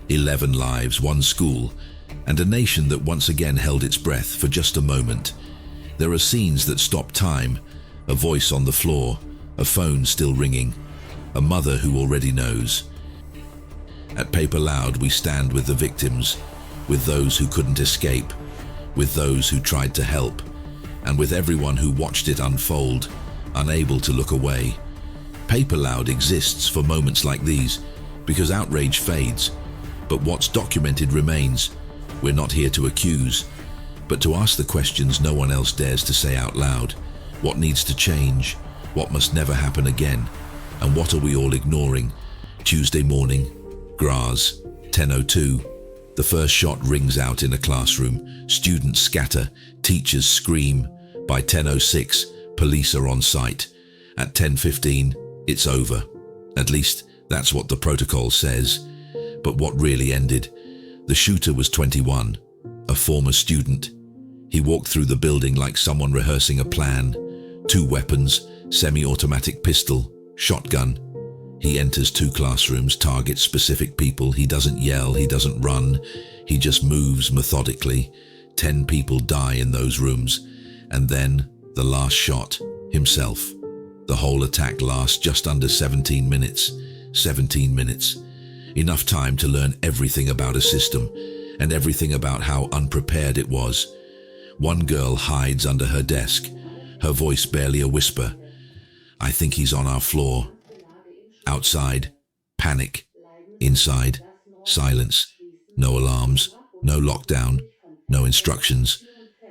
11 lives, one school, and a nation that once again held its breath for just a moment. There are scenes that stop time, a voice on the floor, a phone still ringing, a mother who already knows. At PaperLoud, we stand with the victims, with those who couldn't escape, with those who tried to help, and with everyone who watched it unfold, unable to look away. PaperLoud exists for moments like these, because outrage fades, but what's documented remains. We're not here to accuse, but to ask the questions no one else dares to say out loud. What needs to change? What must never happen again? And what are we all ignoring? Tuesday morning, Graz, 10:02. The first shot rings out in a classroom. Students scatter, teachers scream. By 10:06, police are on site. At 10:15, it's over. At least, that's what the protocol says. But what really ended? The shooter was 21, a former student. He walked through the building like someone rehearsing a plan. 2 weapons, semi-automatic pistol, shotgun. He enters 2 classrooms, targets specific people. He doesn't yell, he doesn't run. He just moves methodically. 10 people die in those rooms. And then, the last shot, himself. The whole attack lasts just under 17 minutes. 17 minutes. Enough time to learn everything about a system, and everything about how unprepared it was. One girl hides under her desk, her voice barely a whisper. I think he's on our floor. Outside, panic. Inside, silence. No alarms, no lockdown, no instructions.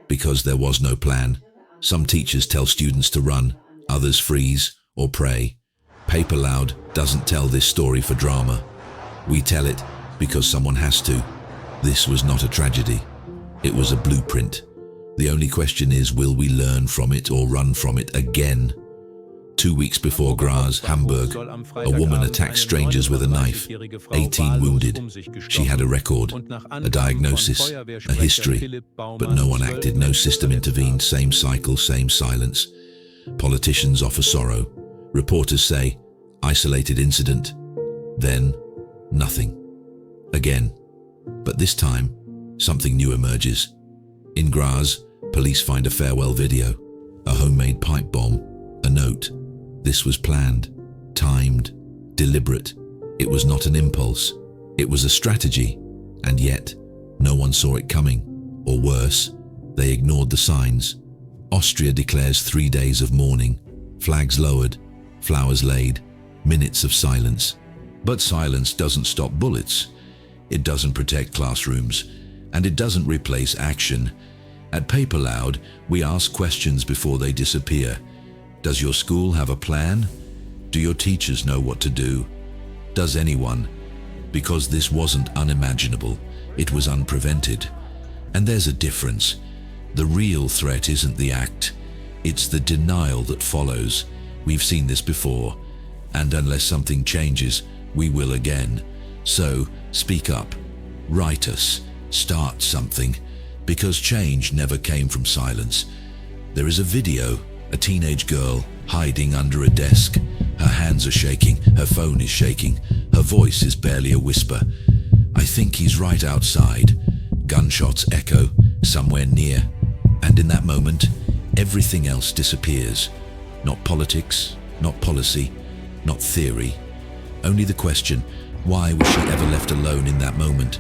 Because there was no plan. Some teachers tell students to run, others freeze or pray. PaperLoud doesn't tell this story for drama. We tell it because someone has to. This was not a tragedy. It was a blueprint. The only question is, will we learn from it or run from it again? 2 weeks before Graz, Hamburg, a woman attacked strangers with a knife, 18 wounded. She had a record, a diagnosis, a history, but no one acted, no system intervened, same cycle, same silence. Politicians offer sorrow. Reporters say, isolated incident. Then, nothing. Again. But this time, something new emerges. In Graz, police find a farewell video, a homemade pipe bomb, a note. This was planned, timed, deliberate. It was not an impulse. It was a strategy. And yet, no one saw it coming. Or worse, they ignored the signs. Austria declares 3 days of mourning, flags lowered, flowers laid, minutes of silence. But silence doesn't stop bullets. It doesn't protect classrooms, and it doesn't replace action. At PaperLoud, we ask questions before they disappear. Does your school have a plan? Do your teachers know what to do? Does anyone? Because this wasn't unimaginable, it was unprevented. And there's a difference. The real threat isn't the act, it's the denial that follows. We've seen this before, and unless something changes, we will again. So, speak up, write us, start something, because change never came from silence. There is a video, a teenage girl hiding under a desk. Her hands are shaking, her phone is shaking, her voice is barely a whisper. I think he's right outside. Gunshots echo, somewhere near. And in that moment, everything else disappears. Not politics, not policy, not theory. Only the question, why was she ever left alone in that moment?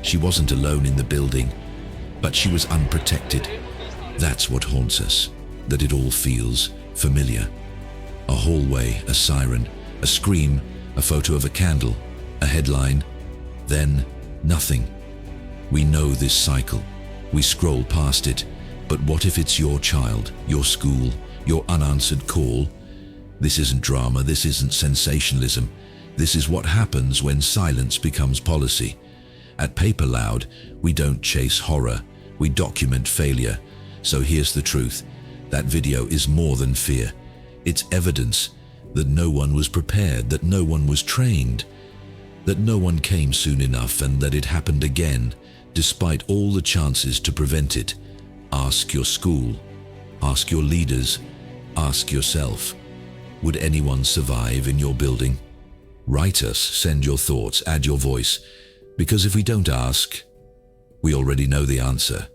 She wasn't alone in the building, but she was unprotected. That's what haunts us, that it all feels familiar. A hallway, a siren, a scream, a photo of a candle, a headline, then nothing. We know this cycle. We scroll past it, but what if it's your child, your school, your unanswered call? This isn't drama, this isn't sensationalism. This is what happens when silence becomes policy. At PaperLoud, we don't chase horror, we document failure. So here's the truth. That video is more than fear. It's evidence that no one was prepared, that no one was trained, that no one came soon enough, and that it happened again, despite all the chances to prevent it. Ask your school, ask your leaders, ask yourself. Would anyone survive in your building? Write us, send your thoughts, add your voice. Because if we don't ask, we already know the answer.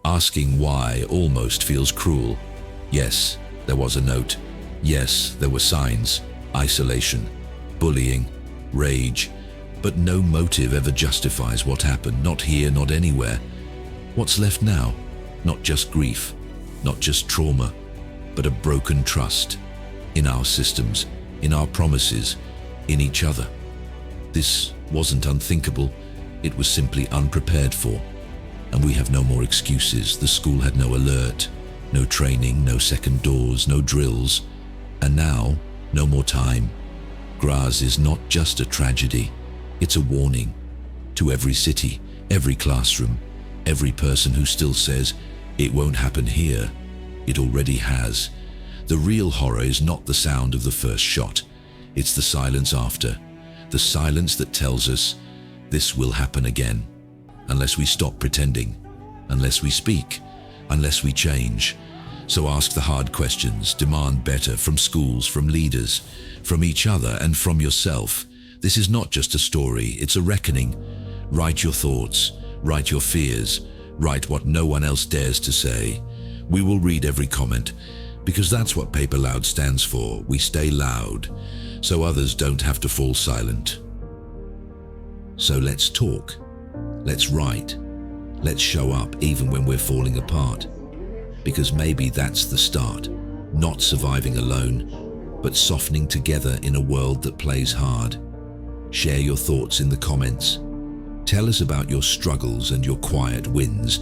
Asking why almost feels cruel. Yes, there was a note. Yes, there were signs, isolation, bullying, rage, but no motive ever justifies what happened, not here, not anywhere. What's left now? Not just grief, not just trauma, but a broken trust in our systems, in our promises, in each other. This wasn't unthinkable, it was simply unprepared for. And we have no more excuses. The school had no alert, no training, no second doors, no drills. And now, no more time. Graz is not just a tragedy, it's a warning to every city, every classroom, every person who still says, it won't happen here. It already has. The real horror is not the sound of the first shot, it's the silence after. The silence that tells us this will happen again. Unless we stop pretending, unless we speak, unless we change. So ask the hard questions, demand better from schools, from leaders, from each other and from yourself. This is not just a story, it's a reckoning. Write your thoughts, write your fears, write what no one else dares to say. We will read every comment, because that's what PaperLoud stands for. We stay loud, so others don't have to fall silent. So let's talk, let's write, let's show up even when we're falling apart. Because maybe that's the start, not surviving alone, but softening together in a world that plays hard. Share your thoughts in the comments. Tell us about your struggles and your quiet wins.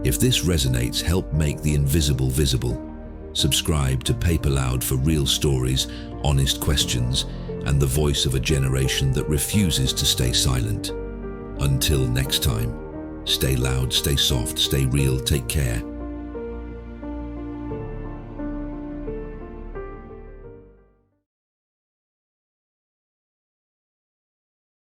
If this resonates, help make the invisible visible. Subscribe to PaperLoud for real stories, honest questions, and the voice of a generation that refuses to stay silent. Until next time, stay loud, stay soft, stay real, take care.